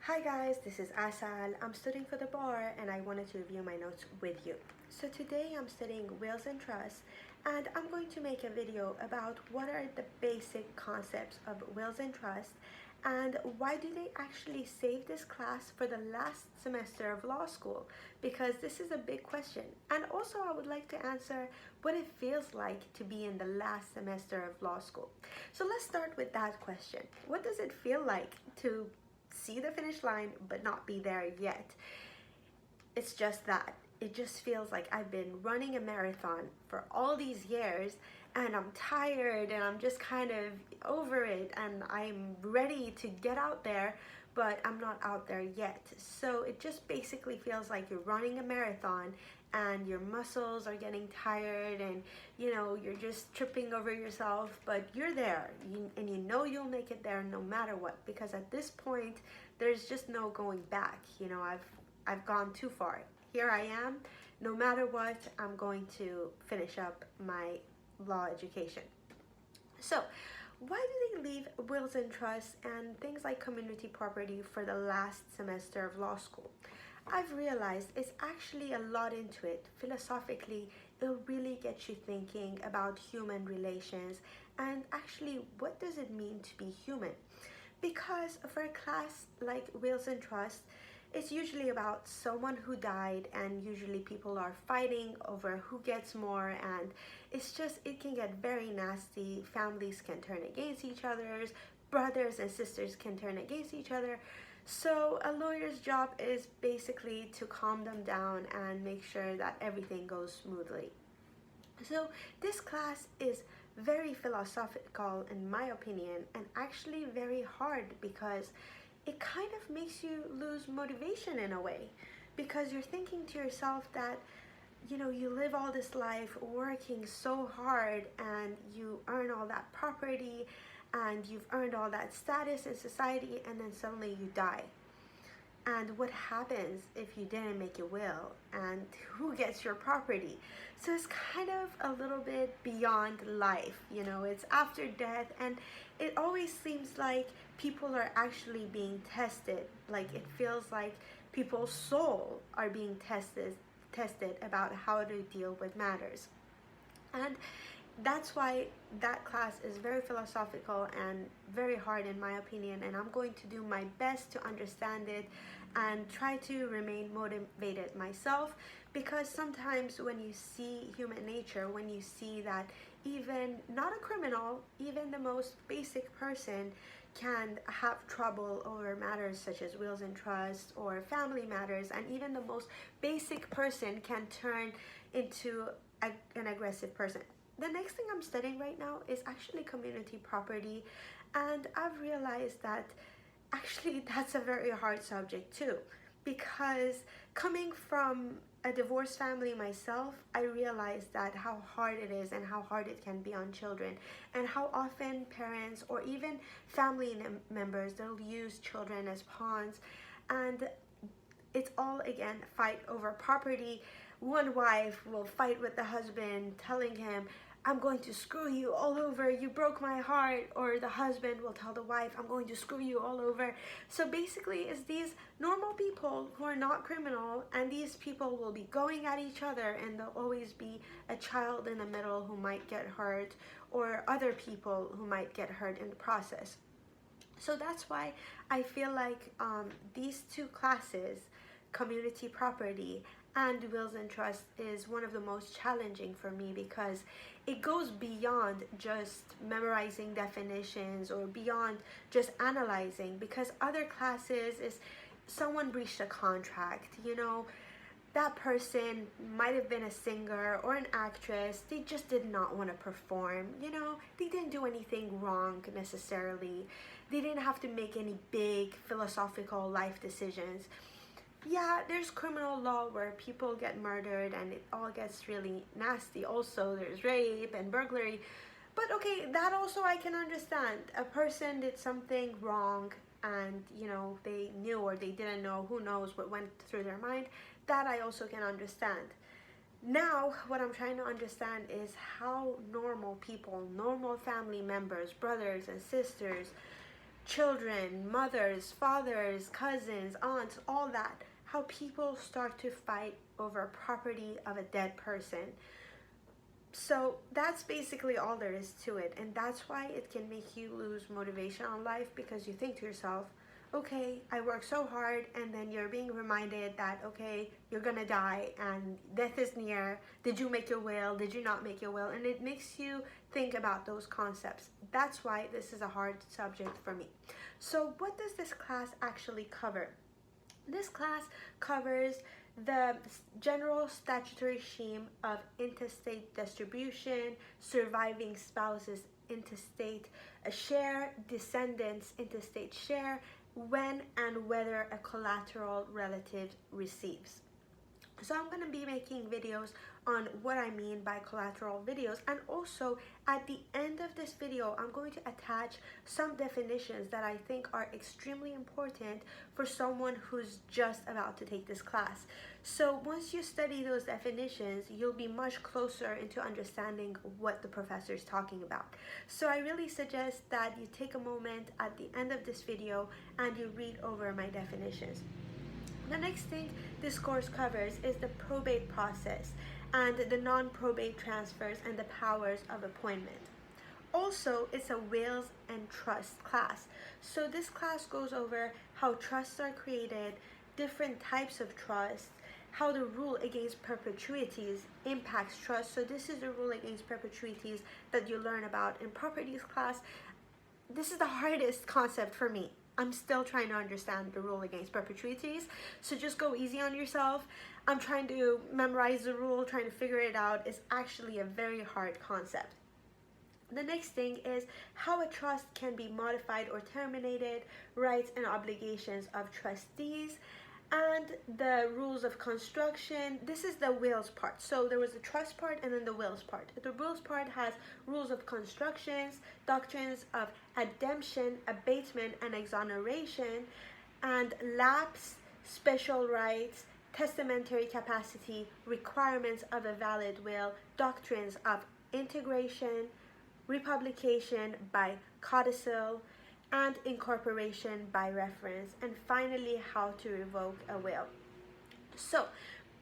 Hi guys, this is Asal. I'm studying for the bar and I wanted to review my notes with you. So today I'm studying wills and trusts and I'm going to make a video about what are the basic concepts of wills and trusts and why do they actually save this class for the last semester of law school, because this is a big question. And also I would like to answer what it feels like to be in the last semester of law school. So let's start with that question. What does it feel like to see the finish line but not be there yet? It's just that it just feels like I've been running a marathon for all these years and I'm tired and I'm just kind of over it and I'm ready to get out there, but I'm not out there yet. So it just basically feels like you're running a marathon and your muscles are getting tired and you're just tripping over yourself, but you're there and you know you'll make it there no matter what, because at this point there's just no going back. I've gone too far. Here I am. No matter what, I'm going to finish up my law education. So why do they leave wills and trusts and things like community property for the last semester of law school? I've realized it's actually a lot into it. Philosophically, it'll really get you thinking about human relations and actually what does it mean to be human? Because for a class like wills and trusts, it's usually about someone who died and usually people are fighting over who gets more, and it can get very nasty. Families can turn against each other, brothers and sisters can turn against each other. So a lawyer's job is basically to calm them down and make sure that everything goes smoothly. So this class is very philosophical in my opinion, and actually very hard because it kind of makes you lose motivation in a way, because you're thinking to yourself that you live all this life working so hard and you earn all that property and you've earned all that status in society, and then suddenly you die. And what happens if you didn't make a will, and who gets your property? So it's kind of a little bit beyond life, it's after death, and it always seems like people are actually being tested. Like it feels like people's soul are being tested about how to deal with matters. And that's why that class is very philosophical and very hard in my opinion, and I'm going to do my best to understand it and try to remain motivated myself, because sometimes when you see human nature, when you see that even not a criminal, even the most basic person can have trouble over matters such as wills and trusts or family matters, and even the most basic person can turn into an aggressive person. The next thing I'm studying right now is actually community property, and I've realized that actually that's a very hard subject too, because coming from a divorced family myself, I realized that how hard it is and how hard it can be on children, and how often parents or even family members, they'll use children as pawns, and it's all again fight over property. One wife will fight with the husband telling him, I'm going to screw you all over, you broke my heart, or the husband will tell the wife, I'm going to screw you all over. So basically it's these normal people who are not criminal, and these people will be going at each other, and there'll always be a child in the middle who might get hurt, or other people who might get hurt in the process. So that's why I feel like these two classes, community property and wills and trusts, is one of the most challenging for me, because it goes beyond just memorizing definitions or beyond just analyzing, because other classes is someone breached a contract, that person might have been a singer or an actress, they just did not want to perform, they didn't do anything wrong necessarily, they didn't have to make any big philosophical life decisions. Yeah, there's criminal law where people get murdered and it all gets really nasty. Also, there's rape and burglary. But okay, that also I can understand. A person did something wrong and, they knew or they didn't know, who knows what went through their mind. That I also can understand. Now, what I'm trying to understand is how normal people, normal family members, brothers and sisters, children, mothers, fathers, cousins, aunts, all that. How people start to fight over property of a dead person. So that's basically all there is to it, and that's why it can make you lose motivation on life, because you think to yourself, okay, I worked so hard, and then you're being reminded that, okay, you're gonna die and death is near. Did you make your will? Did you not make your will? And it makes you think about those concepts. That's why this is a hard subject for me. So what does this class actually cover? This class covers the general statutory scheme of intestate distribution, surviving spouses intestate share, descendants intestate share, when and whether a collateral relative receives. So I'm going to be making videos on what I mean by collateral videos, and also at the end of this video I'm going to attach some definitions that I think are extremely important for someone who's just about to take this class. So once you study those definitions, you'll be much closer into understanding what the professor is talking about. So I really suggest that you take a moment at the end of this video and you read over my definitions. The next thing this course covers is the probate process and the non-probate transfers and the powers of appointment. Also, it's a wills and trust class. So this class goes over how trusts are created, different types of trusts, how the rule against perpetuities impacts trust. So this is the rule against perpetuities that you learn about in properties class. This is the hardest concept for me. I'm still trying to understand the rule against perpetuities, so just go easy on yourself. I'm trying to memorize the rule, trying to figure it out. It's actually a very hard concept. The next thing is how a trust can be modified or terminated, rights and obligations of trustees, and the rules of construction. This is the wills part. So there was the trust part and then the wills part. The wills part has rules of constructions, doctrines of ademption, abatement and exoneration, and lapse, special rights, testamentary capacity, requirements of a valid will, doctrines of integration, republication by codicil, and incorporation by reference, and finally how to revoke a will. So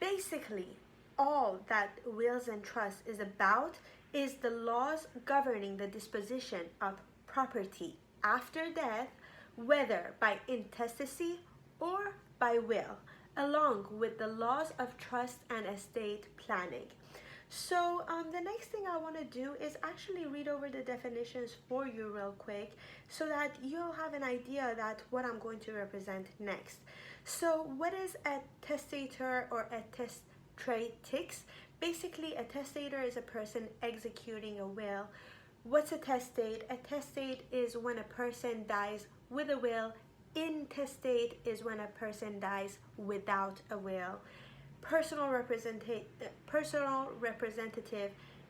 basically all that wills and trusts is about is the laws governing the disposition of property after death, whether by intestacy or by will, along with the laws of trust and estate planning. So the next thing I want to do is actually read over the definitions for you real quick, so that you'll have an idea that what I'm going to represent next. So what is a testator or a testatrix? Basically, a testator is a person executing a will. What's a testate? A testate is when a person dies with a will. Intestate is when a person dies without a will. Personal representative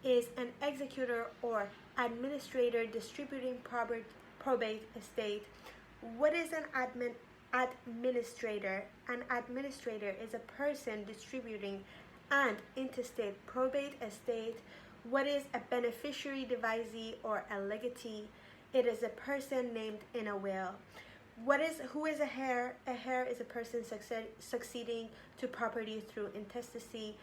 is an executor or administrator distributing probate estate. What is an administrator? An administrator is a person distributing an intestate probate estate. What is a beneficiary devisee or a legatee? It is a person named in a will. Who is a heir? A heir is a person succeeding to property through intestacy.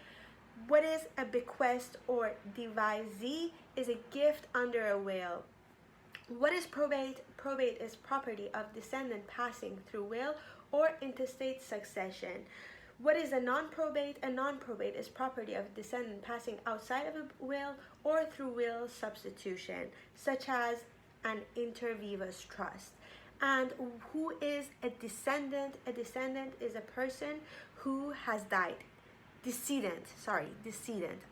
What is a bequest or devisee? Is a gift under a will. What is probate? Probate is property of descendant passing through will or intestate succession. What is a non-probate? A non-probate is property of descendant passing outside of a will or through will substitution, such as an inter vivos trust. And who is a descendant? A descendant is a person who has died. Decedent.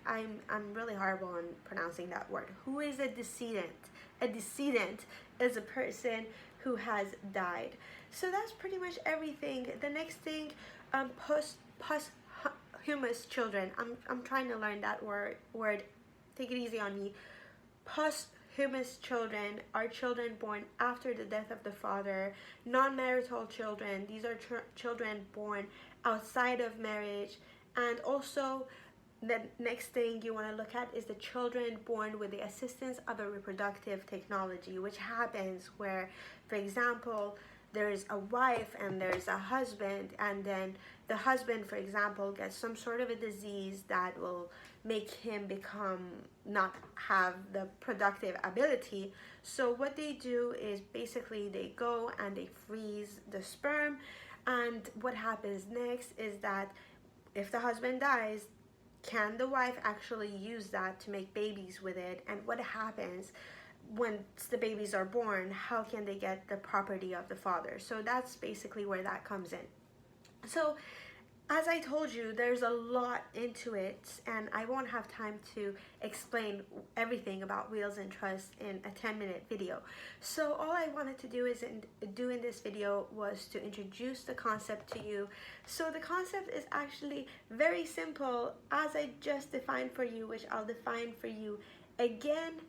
I'm really horrible on pronouncing that word. Who is a decedent? A decedent is a person who has died. So that's pretty much everything. The next thing, posthumous children. I'm trying to learn that word. Take it easy on me. Posthumous children are children born after the death of the father. Non-marital children, these are children born outside of marriage. And also The next thing you want to look at is the children born with the assistance of a reproductive technology, which happens where, for example, there's a wife and there's a husband, and then the husband, for example, gets some sort of a disease that will make him become not have the productive ability. So what they do is basically they go and they freeze the sperm, and what happens next is that if the husband dies, can the wife actually use that to make babies with it? And what happens once the babies are born? How can they get the property of the father? So that's basically where that comes in. So as I told you, there's a lot into it, and I won't have time to explain everything about wills and trusts in a 10-minute video. So all I wanted to do in this video was to introduce the concept to you. So the concept is actually very simple, as I just defined for you, which I'll define for you again.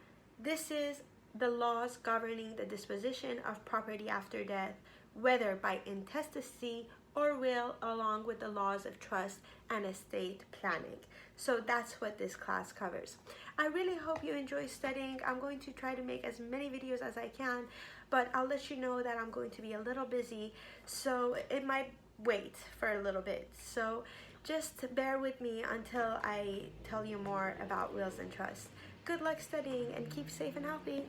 This is the laws governing the disposition of property after death, whether by intestacy or will, along with the laws of trust and estate planning. So that's what this class covers. I really hope you enjoy studying. I'm going to try to make as many videos as I can, but I'll let you know that I'm going to be a little busy, so it might wait for a little bit. So just bear with me until I tell you more about wills and trusts. Good luck studying, and keep safe and healthy.